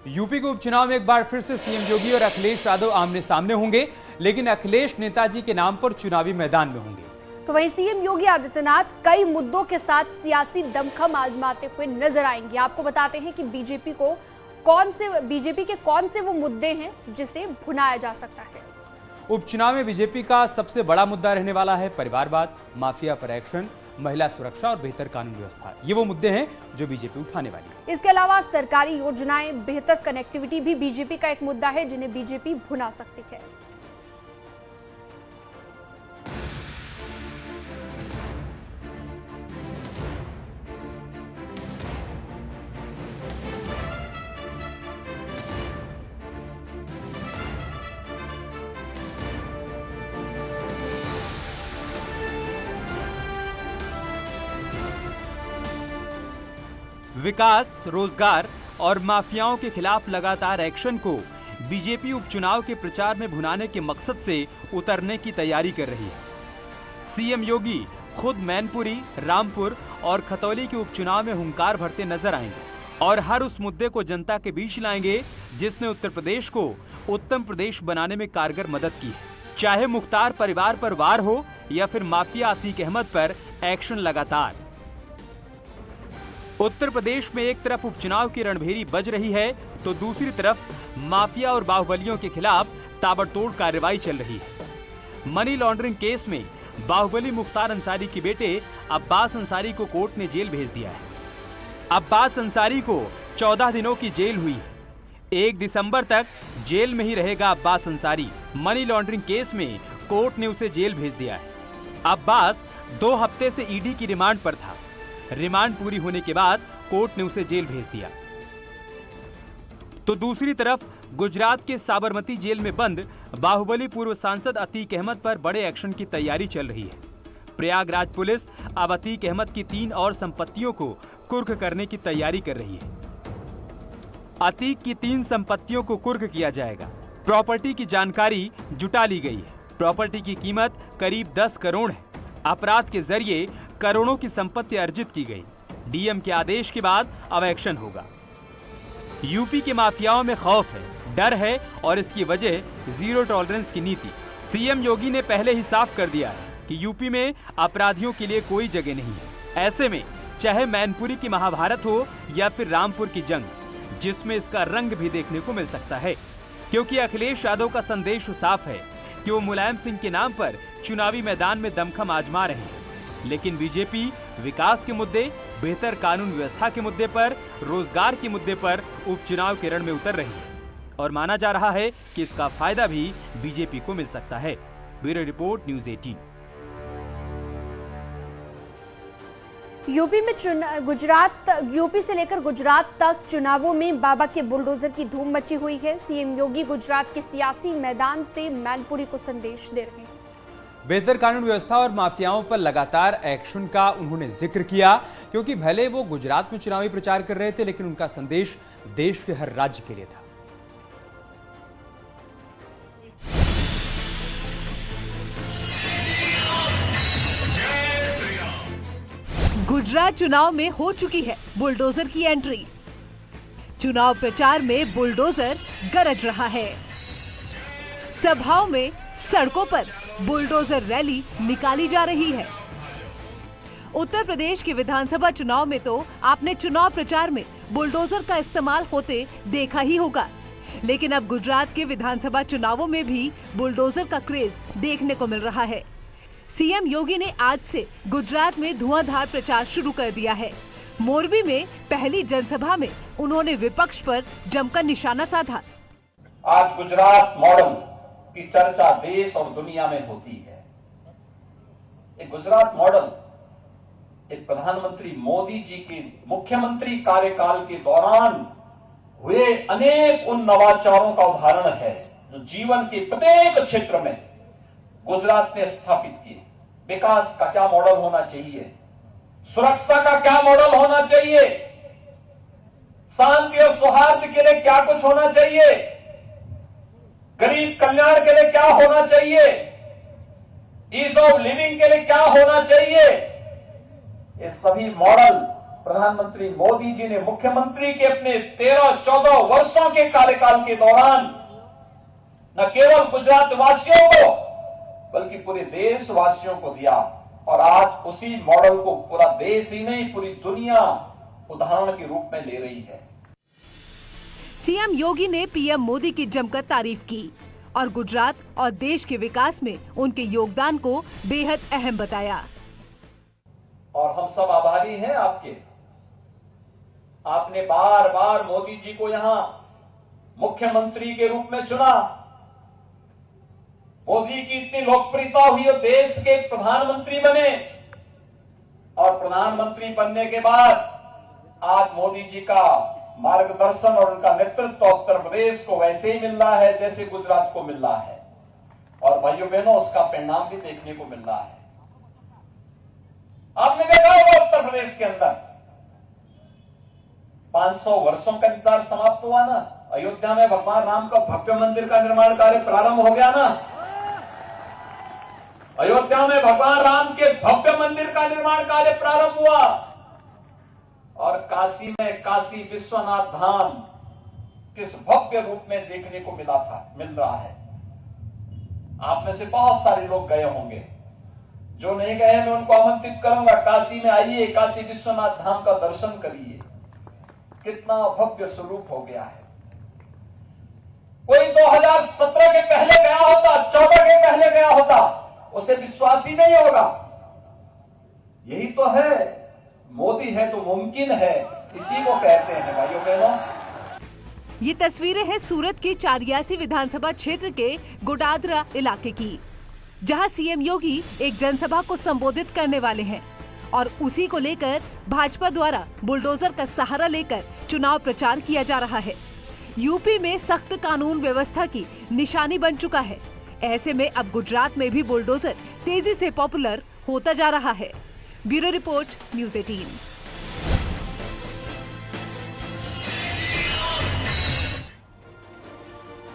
UP के उपचुनाव में एक बार फिर से सीएम योगी और अखिलेश यादव आमने सामने होंगे, लेकिन अखिलेश नेताजी के नाम पर चुनावी मैदान में होंगे। तो वहीं सीएम योगी आदित्यनाथ कई मुद्दों के साथ सियासी दमखम आजमाते हुए नजर आएंगे। आपको बताते हैं कि बीजेपी के कौन से वो मुद्दे हैं जिसे भुनाया जा सकता है। उपचुनाव में बीजेपी का सबसे बड़ा मुद्दा रहने वाला है परिवारवाद, माफिया पर एक्शन, महिला सुरक्षा और बेहतर कानून व्यवस्था। ये वो मुद्दे हैं जो बीजेपी उठाने वाली है। इसके अलावा सरकारी योजनाएं, बेहतर कनेक्टिविटी भी बीजेपी का एक मुद्दा है जिन्हें बीजेपी भुना सकती है। विकास, रोजगार और माफियाओं के खिलाफ लगातार एक्शन को बीजेपी उपचुनाव के प्रचार में भुनाने के मकसद से उतरने की तैयारी कर रही है। सीएम योगी खुद मैनपुरी, रामपुर और खतौली के उपचुनाव में हुंकार भरते नजर आएंगे और हर उस मुद्दे को जनता के बीच लाएंगे जिसने उत्तर प्रदेश को उत्तम प्रदेश बनाने में कारगर मदद की है। चाहे मुख्तार परिवार पर वार हो या फिर माफिया अतीक अहमद पर एक्शन लगातार। उत्तर प्रदेश में एक तरफ उपचुनाव की रणभेरी बज रही है तो दूसरी तरफ माफिया और बाहुबलियों के खिलाफ ताबड़तोड़ कार्रवाई चल रही है। मनी लॉन्ड्रिंग केस में बाहुबली मुख्तार अंसारी के बेटे अब्बास अंसारी को कोर्ट ने जेल भेज दिया है। अब्बास अंसारी को 14 दिनों की जेल हुई है। 1 दिसंबर तक जेल में ही रहेगा Abbas Ansari. Money laundering case में कोर्ट ने उसे जेल भेज दिया है। अब्बास 2 हफ्ते से ईडी की रिमांड पर था। रिमांड पूरी होने के बाद कोर्ट ने उसे जेल भेज दिया। तो दूसरी तरफ गुजरात के साबरमती जेल में बंद बाहुबली पूर्व सांसद अतीक अहमद पर बड़े एक्शन की तैयारी चल रही है। प्रयागराज पुलिस अब अतीक अहमद की 3 और संपत्तियों को कुर्क करने की तैयारी कर रही है। अतीक की 3 संपत्तियों को कुर्क किया जाएगा। प्रॉपर्टी की जानकारी जुटा ली गई है। प्रॉपर्टी की कीमत करीब 10 करोड़ है। अपराध के जरिए करोड़ों की संपत्ति अर्जित की गई। डीएम के आदेश के बाद अब एक्शन होगा। यूपी के माफियाओं में खौफ है, डर है और इसकी वजह जीरो टॉलरेंस की नीति। सीएम योगी ने पहले ही साफ कर दिया है कि यूपी में अपराधियों के लिए कोई जगह नहीं है। ऐसे में चाहे मैनपुरी की महाभारत हो या फिर रामपुर की जंग, जिसमें इसका रंग भी देखने को मिल सकता है, क्योंकि अखिलेश यादव का संदेश साफ है कि वो मुलायम सिंह के नाम पर चुनावी मैदान में दमखम आजमा रहे हैं। लेकिन बीजेपी विकास के मुद्दे, बेहतर कानून व्यवस्था के मुद्दे पर, रोजगार के मुद्दे पर उपचुनाव के रण में उतर रही है और माना जा रहा है कि इसका फायदा भी बीजेपी को मिल सकता है। Bureau report, news 18। यूपी से लेकर गुजरात तक चुनावों में बाबा के बुलडोजर की धूम मची हुई है। सीएम योगी गुजरात के सियासी मैदान से मैनपुरी को संदेश दे रहे हैं। बेहतर कानून व्यवस्था और माफियाओं पर लगातार एक्शन का उन्होंने जिक्र किया, क्योंकि भले वो गुजरात में चुनावी प्रचार कर रहे थे, लेकिन उनका संदेश देश के हर राज्य के लिए था। गुजरात चुनाव में हो चुकी है बुलडोजर की एंट्री। चुनाव प्रचार में बुलडोजर गरज रहा है। सभाओं में, सड़कों पर बुलडोजर रैली निकाली जा रही है। उत्तर प्रदेश के विधानसभा चुनाव में तो आपने चुनाव प्रचार में बुलडोजर का इस्तेमाल होते देखा ही होगा, लेकिन अब गुजरात के विधानसभा चुनावों में भी बुलडोजर का क्रेज देखने को मिल रहा है। सीएम योगी ने आज से गुजरात में धुआंधार प्रचार शुरू कर दिया है। मोरबी में पहली जनसभा में उन्होंने विपक्ष पर जमकर निशाना साधा। आज गुजरात मॉडल की चर्चा देश और दुनिया में होती है। एक गुजरात मॉडल एक प्रधानमंत्री मोदी जी के मुख्यमंत्री कार्यकाल के दौरान हुए अनेक उन नवाचारों का उदाहरण है जो जीवन के प्रत्येक क्षेत्र में गुजरात ने स्थापित किए। विकास का क्या मॉडल होना चाहिए, सुरक्षा का क्या मॉडल होना चाहिए, शांति और सौहार्द के लिए क्या कुछ होना चाहिए, गरीब कल्याण के लिए क्या होना चाहिए, ईज ऑफ लिविंग के लिए क्या होना चाहिए, ये सभी मॉडल प्रधानमंत्री मोदी जी ने मुख्यमंत्री के अपने 13-14 वर्षों के कार्यकाल के दौरान न केवल गुजरात वासियों को बल्कि पूरे देशवासियों को दिया, और आज उसी मॉडल को पूरा देश ही नहीं पूरी दुनिया उदाहरण के रूप में ले रही है। सीएम योगी ने पीएम मोदी की जमकर तारीफ की और गुजरात और देश के विकास में उनके योगदान को बेहद अहम बताया। और हम सब आभारी हैं आपके। आपने बार बार मोदी जी को यहां मुख्यमंत्री के रूप में चुना। मोदी की इतनी लोकप्रियता हुई और देश के प्रधानमंत्री बने, और प्रधानमंत्री बनने के बाद आज मोदी जी का मार्गदर्शन और उनका नेतृत्व उत्तर प्रदेश को वैसे ही मिल रहा है जैसे गुजरात को मिल रहा है, और भाइयों बहनों उसका परिणाम भी देखने को मिल रहा है। आपने देखा होगा उत्तर प्रदेश के अंदर 500 वर्षों का इंतजार समाप्त हुआ ना। अयोध्या में भगवान राम का भव्य मंदिर का निर्माण कार्य प्रारंभ हो गया ना। अयोध्या में भगवान राम के भव्य मंदिर का निर्माण कार्य प्रारंभ हुआ, और काशी में काशी विश्वनाथ धाम किस भव्य रूप में देखने को मिल रहा है। आप में से बहुत सारे लोग गए होंगे, जो नहीं गए मैं उनको आमंत्रित करूंगा, काशी में आइए, काशी विश्वनाथ धाम का दर्शन करिए। कितना भव्य स्वरूप हो गया है। कोई 2017 के पहले गया होता, 14 के पहले गया होता, उसे विश्वास ही नहीं होगा। यही तो है, मोदी है तो मुमकिन है, इसी को कहते हैं भाइयों बहनों। ये तस्वीरें हैं सूरत के चारियासी विधानसभा क्षेत्र के गोडादरा इलाके की, जहां सीएम योगी एक जनसभा को संबोधित करने वाले हैं, और उसी को लेकर भाजपा द्वारा बुलडोजर का सहारा लेकर चुनाव प्रचार किया जा रहा है। यूपी में सख्त कानून व्यवस्था की निशानी बन चुका है। ऐसे में अब गुजरात में भी बुलडोजर तेजी से पॉपुलर होता जा रहा है। Bureau report, news 18।